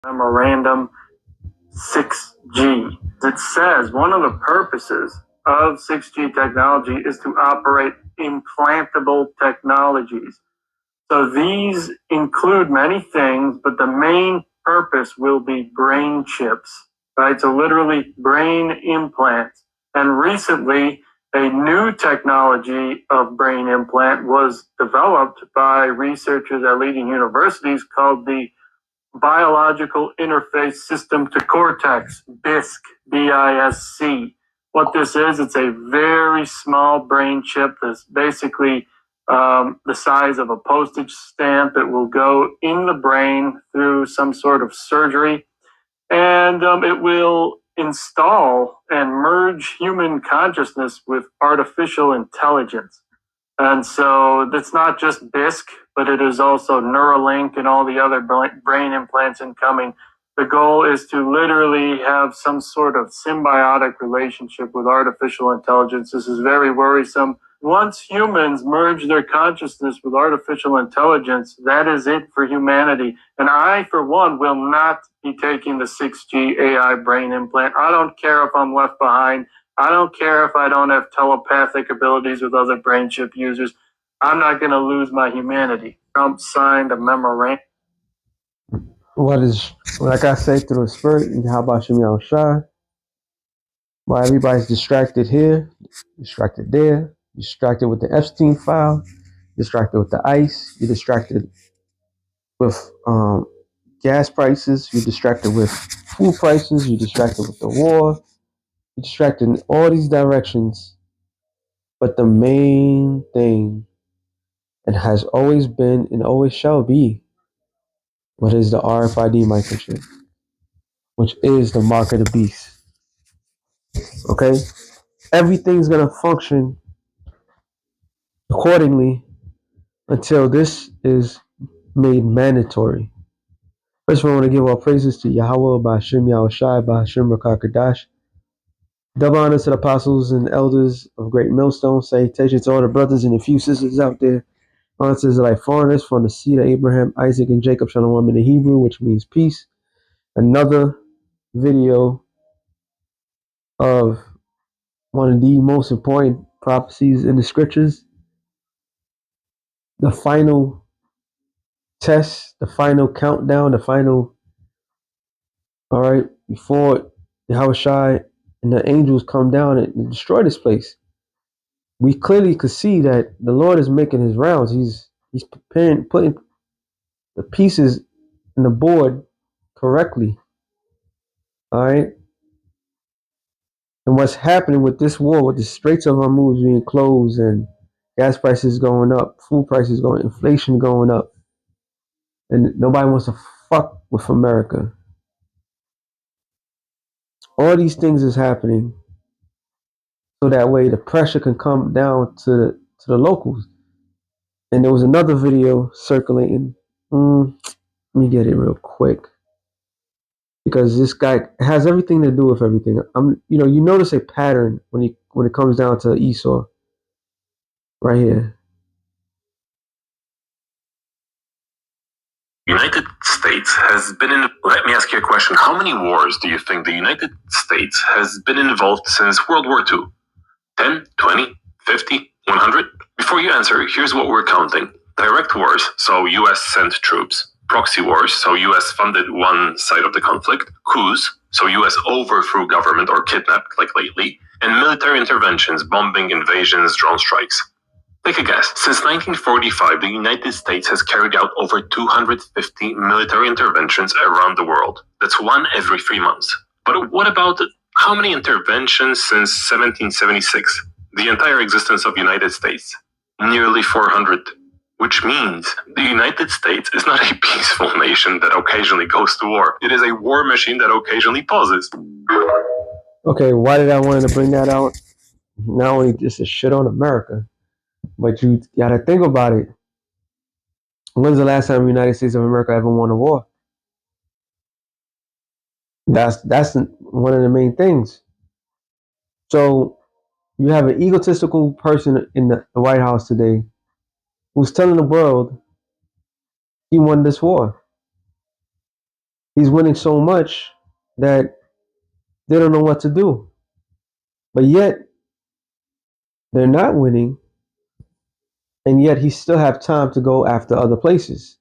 memorandum 6G. It says one of the purposes of 6G technology is to operate implantable technologies. So these include many things, but the main purpose will be brain chips, right? So literally brain implants. And recently, a new technology of brain implant was developed by researchers at leading universities called the Biological Interface System to Cortex, BISC, BISC. What this is, it's a very small brain chip that's basically the size of a postage stamp. It will go in the brain through some sort of surgery, and it will install and merge human consciousness with artificial intelligence. And so it's not just BISC, but it is also Neuralink and all the other brain implants incoming. The goal is to literally have some sort of symbiotic relationship with artificial intelligence. This is very worrisome. Once humans merge their consciousness with artificial intelligence, that is it for humanity. And I, for one, will not be taking the 6G AI brain implant. I don't care if I'm left behind. I don't care if I don't have telepathic abilities with other brain chip users. I'm not going to lose my humanity. Trump signed a memorandum. Like I say, through the spirit, and how about Shimei Shai? While everybody's distracted here, distracted there, distracted with the Epstein file, distracted with the ICE, you're distracted with gas prices, you're distracted with food prices, you're distracted with the war, you're distracted in all these directions. But the main thing, and has always been and always shall be, what is the RFID microchip, which is the mark of the beast. Okay? Everything's going to function accordingly until this is made mandatory. First of all, I want to give all praises to Yahweh, Ba'ashem Yahushai, Ba'ashem Rakakadash. Double honors to the apostles and elders of Great Millstone. Salutations to all the brothers and a few sisters out there. Honor to like foreigners from the seed of Abraham, Isaac, and Jacob, Shalom in the Hebrew, which means peace. Another video of one of the most important prophecies in the scriptures. The final test, the final countdown, the final, all right, before Yahushai and the angels come down and destroy this place. We clearly could see that the Lord is making his rounds. He's preparing, putting the pieces in the board correctly. All right. And what's happening with this war, with the Straits of Hormuz being closed and gas prices going up, food prices going, inflation going up, and nobody wants to fuck with America. All these things is happening so that way the pressure can come down to the locals. And there was another video circulating. Let me get it real quick because this guy has everything to do with everything. You notice a pattern when it comes down to Esau, right here. United States has been in. Let me ask you a question. How many wars do you think the United States has been involved since World War II? 10, 20, 50, 100? Before you answer, here's what we're counting. Direct wars, so US sent troops. Proxy wars, so US funded one side of the conflict. Coups, so US overthrew government or kidnapped, like lately. And military interventions, bombing, invasions, drone strikes. Take a guess. Since 1945, the United States has carried out over 250 military interventions around the world. That's one every 3 months. But what about how many interventions since 1776? The entire existence of the United States? Nearly 400. Which means the United States is not a peaceful nation that occasionally goes to war. It is a war machine that occasionally pauses. Okay, why did I want to bring that out? Not only just a shit on America, but you gotta think about it. When's the last time the United States of America ever won a war? That's one of the main things. So you have an egotistical person in the White House today who's telling the world he won this war. He's winning so much that they don't know what to do. But yet they're not winning, and yet he still have time to go after other places.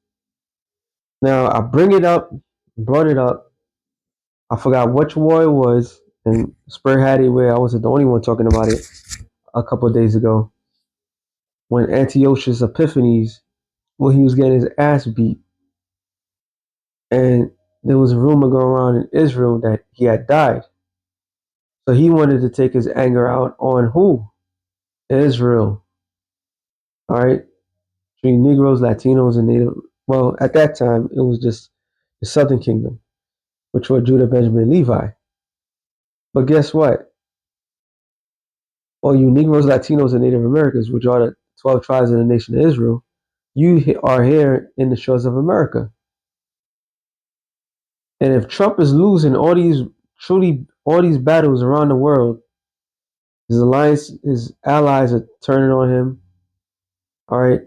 Now I brought it up. I forgot which war it was, and Spur had it where I wasn't the only one talking about it a couple of days ago when Antiochus Epiphanes, well, he was getting his ass beat, and there was a rumor going around in Israel that he had died. So he wanted to take his anger out on who? Israel. All right, between Negroes, Latinos, and Native. Well, at that time, it was just the Southern Kingdom, which were Judah, Benjamin, Levi. But guess what? All you Negroes, Latinos, and Native Americans, which are the 12 tribes of the nation of Israel, you are here in the shores of America. And if Trump is losing all these battles around the world, his allies are turning on him. All right.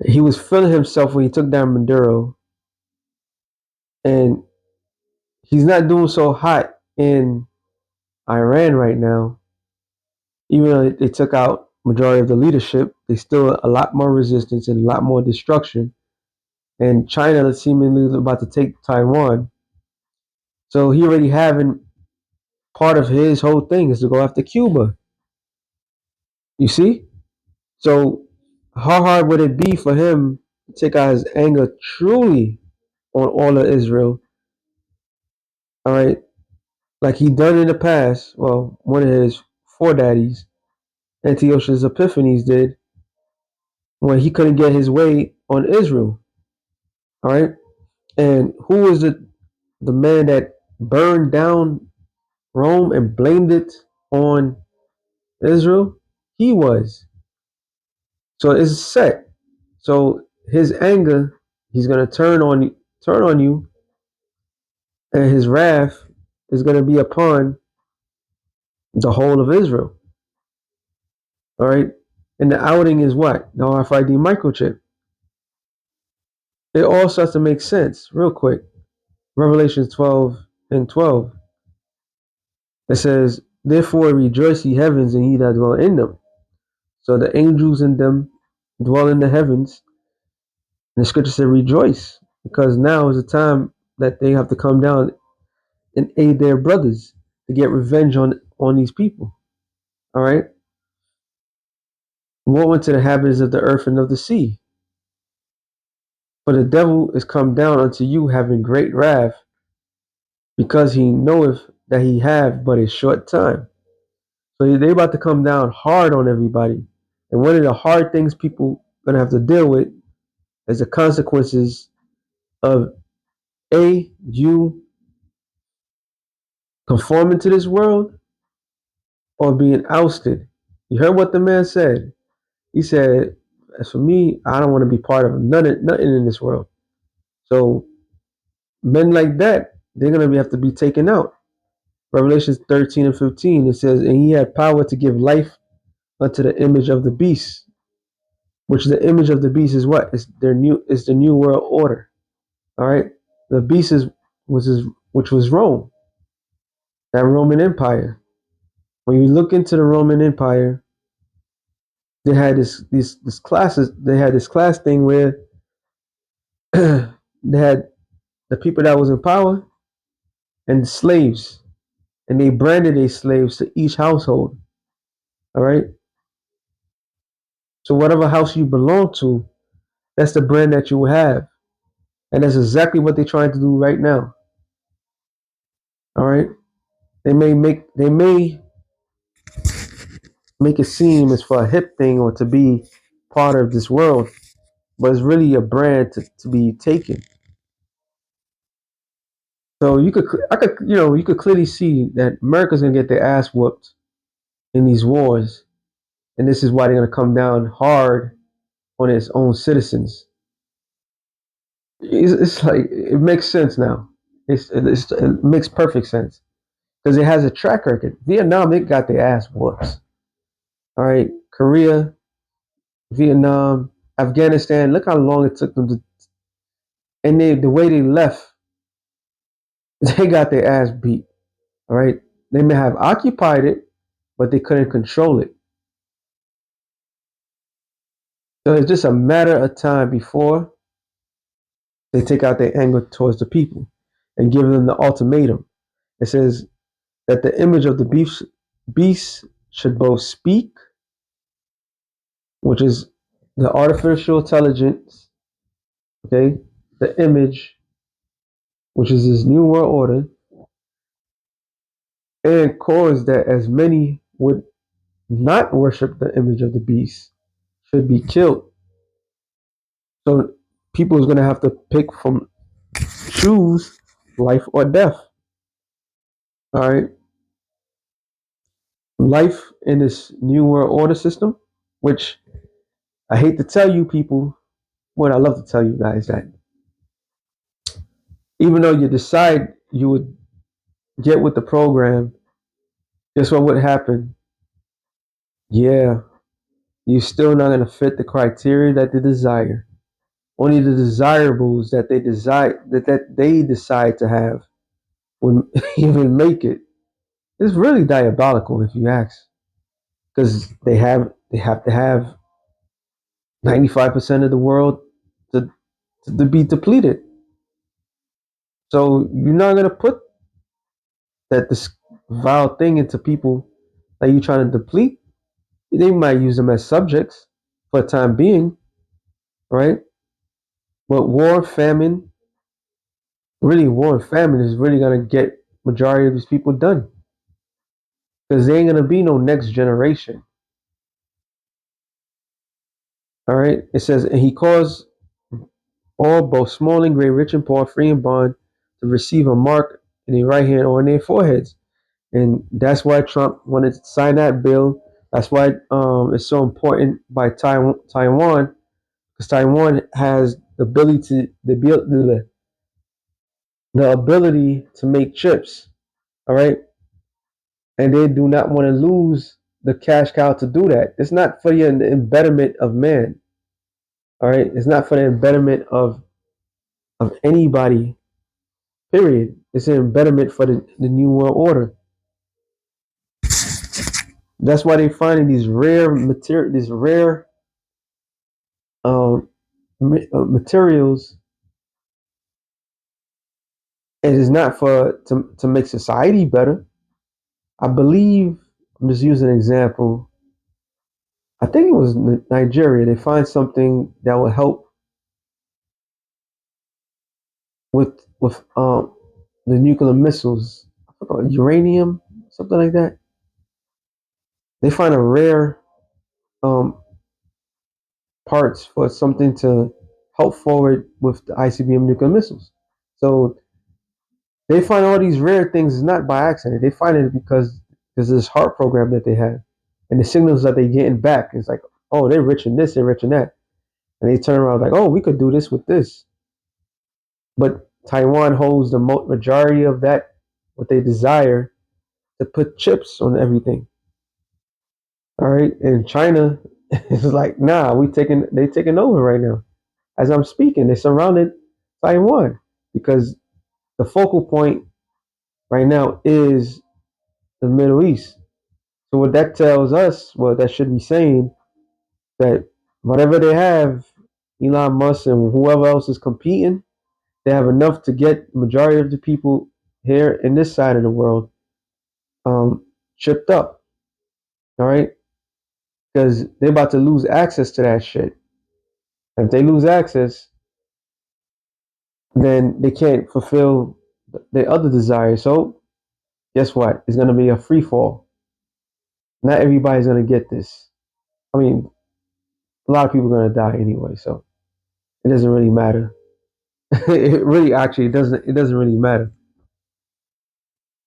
He was feeling himself when he took down Maduro, and he's not doing so hot in Iran right now. Even though they took out majority of the leadership, there's still a lot more resistance and a lot more destruction. And China is seemingly about to take Taiwan. So he already having part of his whole thing is to go after Cuba. You see? So how hard would it be for him to take out his anger truly on all of Israel? All right. Like he done in the past. Well, one of his foredaddies, Antiochus Epiphanes, did when he couldn't get his way on Israel. All right. And who was the man that burned down Rome and blamed it on Israel? He was. So it's set. So his anger, he's gonna turn on you, and his wrath is gonna be upon the whole of Israel. All right. And the outing is what? The RFID microchip. It all starts to make sense real quick. Revelation 12 and 12. It says, therefore rejoice ye heavens and ye that dwell in them. So the angels in them dwell in the heavens. And the scripture said rejoice, because now is the time that they have to come down and aid their brothers to get revenge on these people. All right. Woe unto the inhabitants of the earth and of the sea. For the devil is come down unto you having great wrath, because he knoweth that he have but a short time. So they about to come down hard on everybody. And one of the hard things people gonna have to deal with is the consequences of you conforming to this world or being ousted. You heard what the man said. He said, as for me, I don't want to be part of nothing in this world. So men like that, they're gonna have to be taken out. Revelation 13 and 15, it says, and he had power to give life unto the image of the beast, which the image of the beast is what? It's the new world order. All right. The beast which was Rome, that Roman Empire. When you look into the Roman Empire, they had they had this class thing where they had the people that was in power and the slaves, and they branded their slaves to each household. All right. So whatever house you belong to, that's the brand that you have. And that's exactly what they're trying to do right now. All right. They may make it seem as for a hip thing or to be part of this world, but it's really a brand to be taken. So you could clearly see that America's gonna get their ass whooped in these wars, and this is why they're gonna come down hard on its own citizens. It's like it makes sense now. It makes perfect sense because it has a track record. Vietnam, it got their ass whooped. All right, Korea, Vietnam, Afghanistan. Look how long it took them to, and the way they left. they got their ass beat. All right. They may have occupied it, but they couldn't control it. So it's just a matter of time before they take out their anger towards the people and give them the ultimatum. It says that the image of the beast should both speak, which is the artificial intelligence, okay, the image, which is this new world order, and cause that as many would not worship the image of the beast should be killed. So people is going to have to pick from choose life or death. All right, life in this new world order system, which I hate to tell you people, what I love to tell you guys that even though you decide you would get with the program, guess what would happen? Yeah, you're still not going to fit the criteria that they desire. Only the desirables that they desire that they decide to have would even make it. It's really diabolical if you ask, because they have to have 95% of the world to to be depleted. So you're not gonna put this vile thing into people that you're trying to deplete. They might use them as subjects for the time being, right? But war and famine is really gonna get majority of these people done because there ain't gonna be no next generation. All right. It says, and he caused all, both small and great, rich and poor, free and bond, to receive a mark in their right hand or in their foreheads. And that's why Trump wanted to sign that bill. That's why it's so important by Taiwan, because Taiwan has the ability to make chips. All right, and they do not want to lose the cash cow to do that. It's not for the embetterment of man. All right, it's not for the embetterment of anybody. Period. It's an embetterment for the new world order. That's why they're finding these rare um, materials. It is not to make society better. I believe I'm just using an example. I think it was Nigeria. They find something that will help with the nuclear missiles. I forgot, uranium, something like that. They find a rare um, parts for something to help forward with the ICBM nuclear missiles. So they find all these rare things not by accident. They find it because of this heart program that they have, and the signals that they're getting back. It's like, oh, they're rich in this, they're rich in that, and they turn around like, oh, we could do this with this. But Taiwan holds the majority of that, what they desire, to put chips on everything. All right, and China is like, nah, they taking over right now. As I'm speaking, they surrounded Taiwan because the focal point right now is the Middle East. So what that tells us, well, that should be saying that whatever they have, Elon Musk and whoever else is competing, they have enough to get majority of the people here in this side of the world chipped up. All right, because they're about to lose access to that shit. And if they lose access, then they can't fulfill their other desires. So guess what? It's gonna be a free fall. Not everybody's gonna get this. I mean, a lot of people are gonna die anyway, so it doesn't really matter. It really actually it doesn't really matter.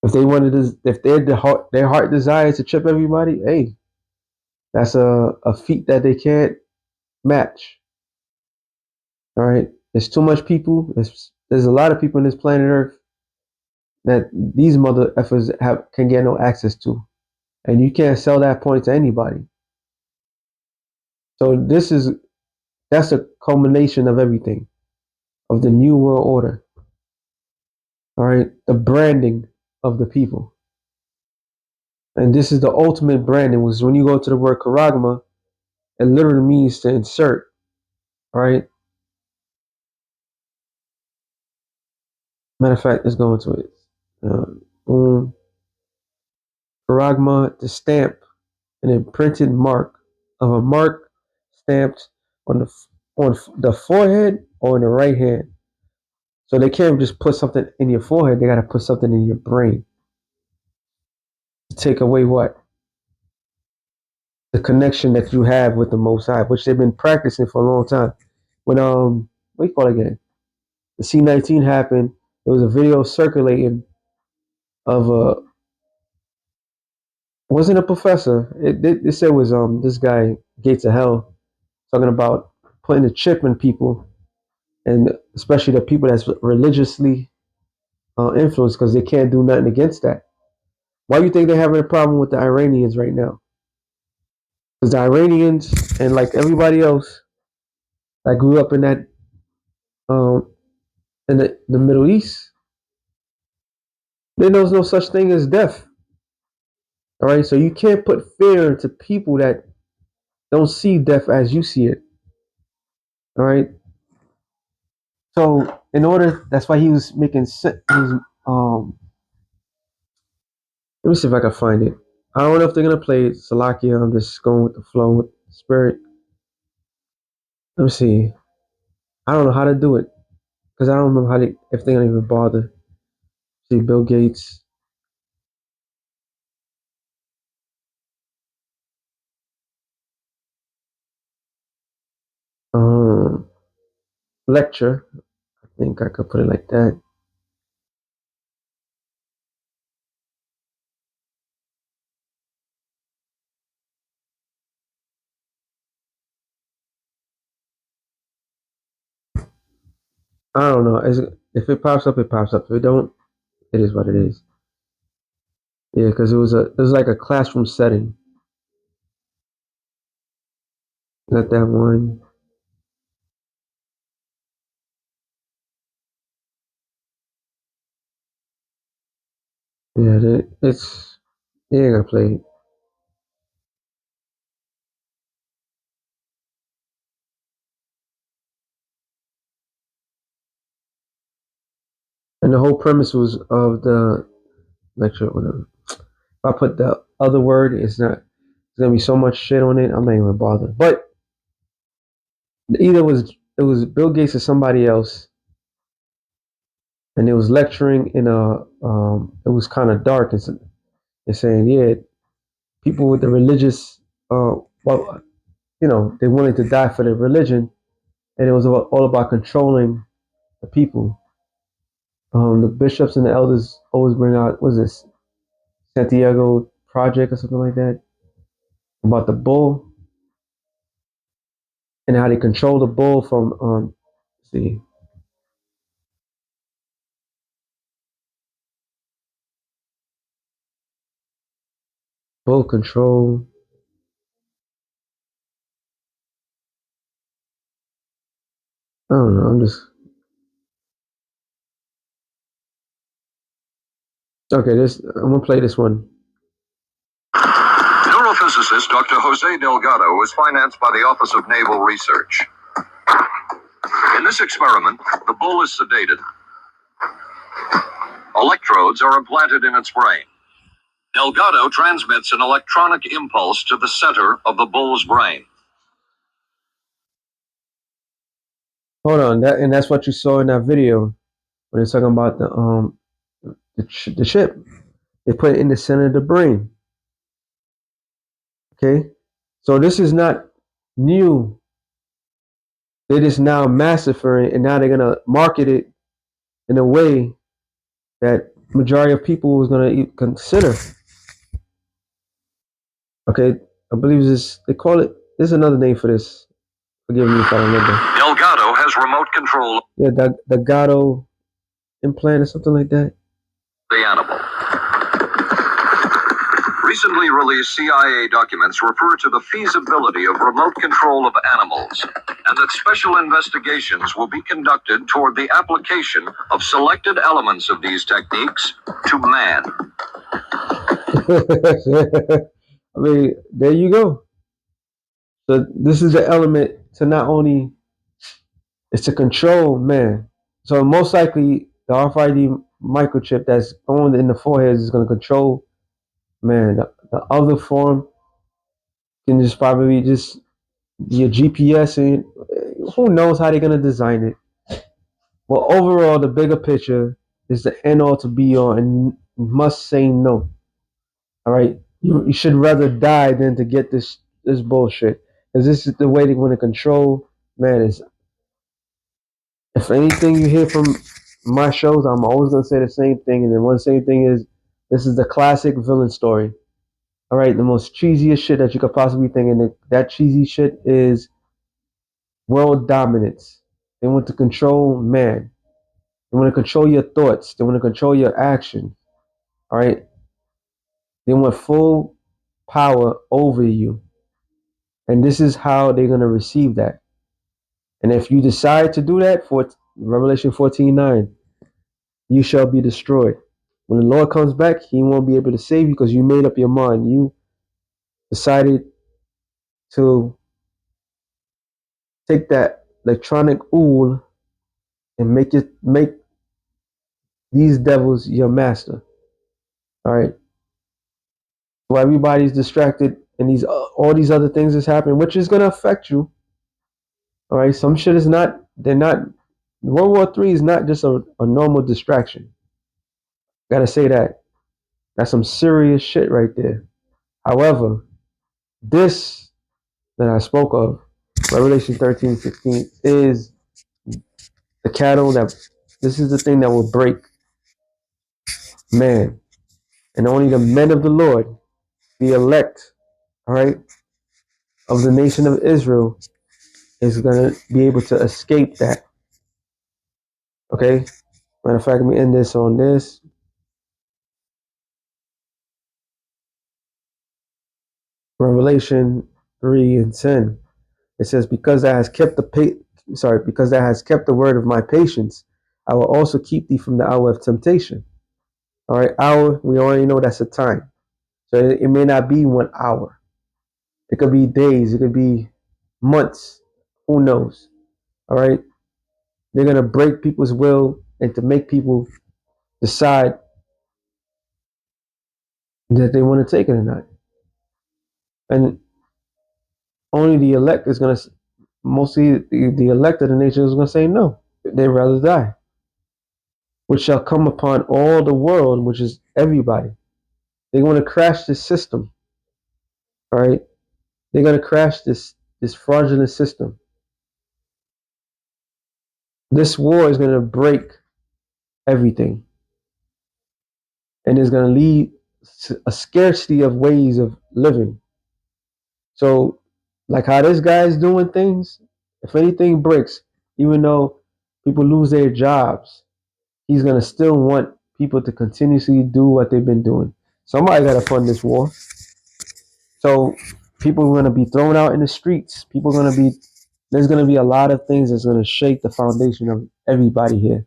If they wanted to, if their heart desires to chip everybody, hey, that's a feat that they can't match. All right, there's too much people. There's a lot of people on this planet Earth that these mother effers can get no access to, and you can't sell that point to anybody. So that's a culmination of everything of the new world order. All right, the branding of the people. And this is the ultimate branding, was when you go to the word charagma, it literally means to insert. All right. Matter of fact, let's go into it. Boom. Charagma, the stamp, an imprinted mark of a mark stamped on the forehead or in the right hand. So they can't just put something in your forehead, they got to put something in your brain to take away what? The connection that you have with the Most High, which they've been practicing for a long time. When what do you call it again? The C-19 happened. There was a video circulating of a, wasn't a professor. It said it was this guy Gates of Hell talking about putting a chip in people, and especially the people that's religiously influenced, because they can't do nothing against that. Why do you think they're having a problem with the Iranians right now? Because the Iranians and like everybody else that grew up in that um, in the Middle East, there knows no such thing as death. All right, so you can't put fear into people that don't see death as you see it. All right, so in order, that's why he was making. He was, let me see if I can find it. I don't know if they're gonna play it. Salakia. I'm just going with the flow, with the spirit. Let me see. I don't know how to do it because I don't know how to, if they're gonna even bother. See, Bill Gates. Um, lecture. I think I could put it like that. I don't know. If it pops up, it pops up. If it don't, it is what it is. Yeah, because it was like a classroom setting. Got that one. Yeah, it's yeah, I gotta play it. And the whole premise was of the lecture. Whatever. If I put the other word, it's not. There's gonna be so much shit on it. I'm not even bothered. But either it was Bill Gates or somebody else, and it was lecturing in a. It was kind of dark, and they're saying, yeah, people with the religious, well, they wanted to die for their religion, and it was all about controlling the people. The bishops and the elders always bring out, what is this, Santiago Project or something like that, about the bull and how they control the bull from, see, bull control. I don't know. I'm just okay. I'm gonna play this one. Neurophysicist Dr. Jose Delgado was financed by the Office of Naval Research. In this experiment, the bull is sedated. Electrodes are implanted in its brain. Delgado transmits an electronic impulse to the center of the bull's brain. Hold on, that's what you saw in that video when they're talking about the chip. They put it in the center of the brain. Okay, so this is not new. They just now massacring it, and now they're gonna market it in a way that majority of people was gonna consider. Okay, I believe this. They call it. There's another name for this. Forgive me if I don't remember. Delgado has remote control. Yeah, the Gato implant or something like that. The animal. Recently released CIA documents refer to the feasibility of remote control of animals, and that special investigations will be conducted toward the application of selected elements of these techniques to man. I mean, there you go. So this is the element to not only is to control man. So most likely the RFID microchip that's on in the forehead is going to control man. The other form can just probably just your GPS, and who knows how they're going to design it. Well, overall, the bigger picture is the end all to be all, and must say no. All right, you should rather die than to get this bullshit, because this is the way they want to control man. Is if anything you hear from my shows, I'm always gonna say the same thing, and then one same thing is this is the classic villain story. All right, the most cheesiest shit that you could possibly think, and that cheesy shit is world dominance. They want to control man. They want to control your thoughts. They want to control your action. All right. They want full power over you. And this is how they're going to receive that. And if you decide to do that, for Revelation 14:9, you shall be destroyed. When the Lord comes back, he won't be able to save you because you made up your mind. You decided to take that electronic ool and make these devils your master. All right. So everybody's distracted and these all these other things is happening, which is gonna affect you. All right. Some shit is not. They're not. World War III is not just a normal distraction. Gotta say that. That's some serious shit right there. However, this that I spoke of, Revelation 13:16, is the cattle that. This is the thing that will break man, and only the men of the Lord, the elect, all right, of the nation of Israel, is gonna be able to escape that. Okay. Matter of fact, let me end this on this. Revelation 3:10. It says, "Because thou hast kept because thou hast kept the word of my patience, I will also keep thee from the hour of temptation." All right, hour, we already know that's a time. So it may not be 1 hour. It could be days. It could be months. Who knows? All right. They're gonna break people's will and to make people decide that they want to take it or not. And only the elect is going to, mostly the elect of the nation is going to say no. They'd rather die. Which shall come upon all the world, which is everybody. They're going to crash this system. All right. They're going to crash this fraudulent system. This war is going to break everything. And it's going to lead to a scarcity of ways of living. So, like how this guy is doing things, if anything breaks, even though people lose their jobs, he's going to still want people to continuously do what they've been doing. Somebody got to fund this war. So people are going to be thrown out in the streets. There's going to be a lot of things that's going to shake the foundation of everybody here,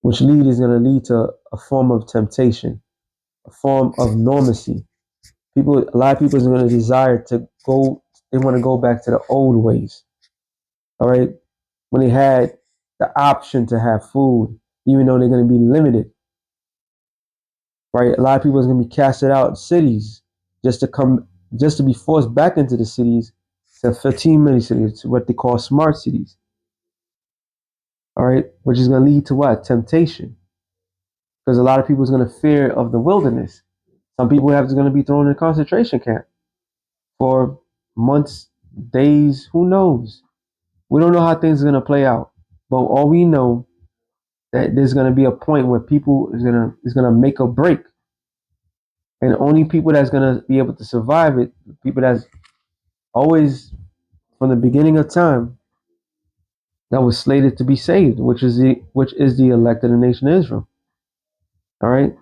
which is going to lead to a form of temptation, a form of normacy. A lot of people are going to desire to go, they want to go back to the old ways. All right. When they had the option to have food, even though they're going to be limited. Right, a lot of people are going to be casted out of cities just to be forced back into the cities, to 15 mini cities, what they call smart cities. All right, which is going to lead to what? Temptation, because a lot of people is going to fear of the wilderness. Some people are going to be thrown in a concentration camp for months, days. Who knows? We don't know how things are going to play out, but all we know that there's going to be a point where people is going to make a break. And only people that's gonna be able to survive it, people that's always from the beginning of time that was slated to be saved, which is the elect of the nation of Israel. All right.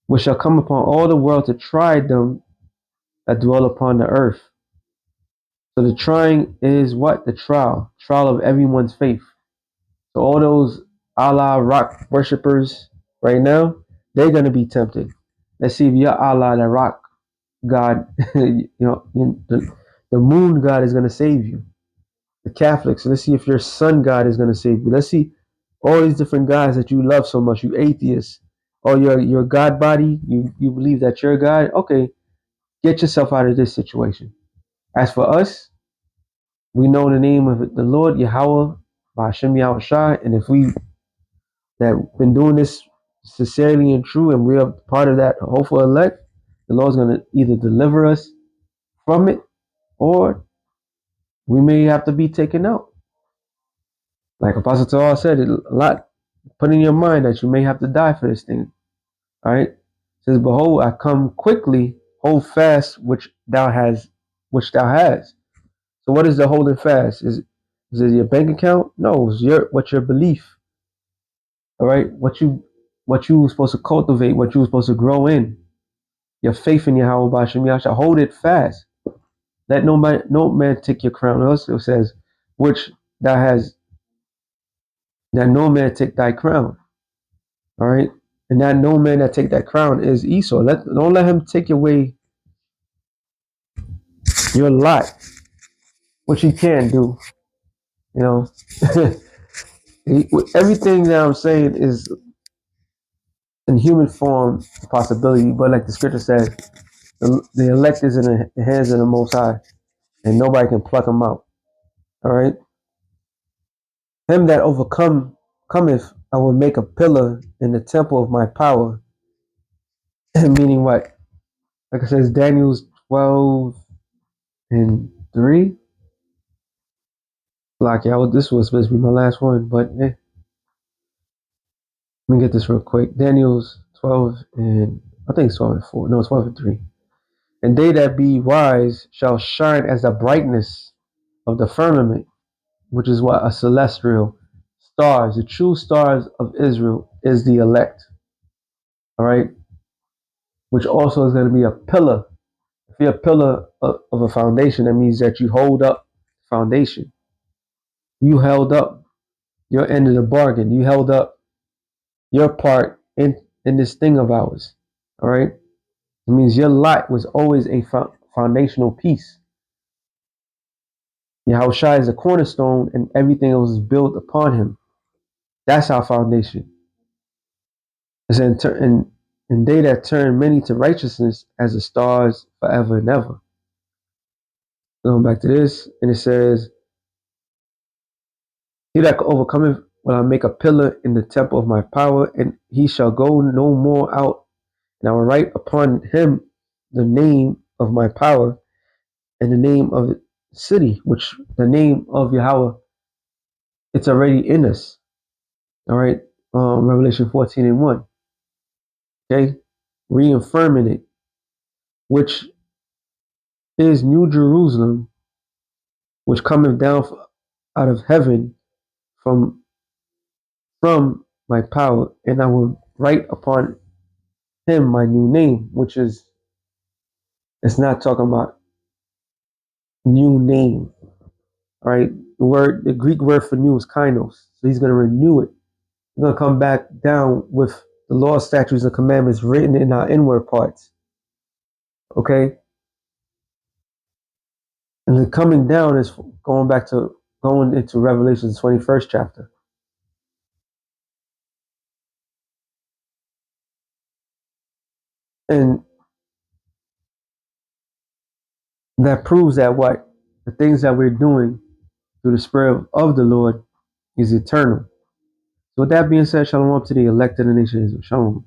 which shall come upon all the world to try them that dwell upon the earth. So the trying is what? The trial of everyone's faith. So all those Allah rock worshippers right now, they're gonna be tempted. Let's see if your Allah, the rock God, the moon God is gonna save you. The Catholics, let's see if your sun God is gonna save you. Let's see all these different gods that you love so much, you atheists. Oh, your God body, you believe that you're God? Okay, get yourself out of this situation. As for us, we know the name of the Lord, Yahweh, Ba'ashem Yahushua, and if we that been doing this sincerely and true, and we are part of that hopeful elect, the Lord's going to either deliver us from it, or we may have to be taken out. Like Apostle Torah said, a lot. Put in your mind that you may have to die for this thing. All right. It says, "Behold, I come quickly. Hold fast, which thou has. So, what is the holding fast? Is it your bank account? No, it's what's your belief. All right, what you were supposed to cultivate, what you were supposed to grow in. Your faith in Yahweh B'Ashem Yahshua. Hold it fast. Let no man take your crown. Also it says, which thou has, that no man take thy crown. All right, and that no man that take that crown is Esau. Don't let him take away your lot, which he can do. You know, everything that I'm saying is in human form a possibility, but like the scripture says, the elect is in the hands of the Most High, and nobody can pluck them out. All right. Him that cometh, I will make a pillar in the temple of my power. Meaning what? Like it says, Daniel's 12:3. Like, yeah, this was supposed to be my last one, but let me get this real quick. Daniel's 12 and I think it's 12:4. No, it's 12:3. And they that be wise shall shine as the brightness of the firmament, which is what? A celestial stars. The true stars of Israel is the elect. All right. Which also is going to be a pillar. If you're a pillar of a foundation, that means that you hold up the foundation. You held up your end of the bargain. You held up your part in this thing of ours. All right. It means your lot was always a foundational piece. Yahushua is a cornerstone, and everything else is built upon him. That's our foundation. And they that turn many to righteousness as the stars forever and ever. Going back to this, and it says, he that overcometh will I make a pillar in the temple of my power, and he shall go no more out. And I will write upon him the name of my power and the name of the city, which the name of Yahweh, it's already in us. All right. Revelation 14:1. Okay. Reaffirming it, which is New Jerusalem, which cometh down out of heaven from my power, and I will write upon him my new name, which is, it's not talking about new name, right? The Greek word for new is kainos. So he's going to renew it. He's going to come back down with the law, statutes, and commandments written in our inward parts. Okay? And the coming down is going into Revelation's 21st chapter. And that proves that what? The things that we're doing through the Spirit of the Lord is eternal. So with that being said, shalom to the elect of the nation of Israel. Shalom.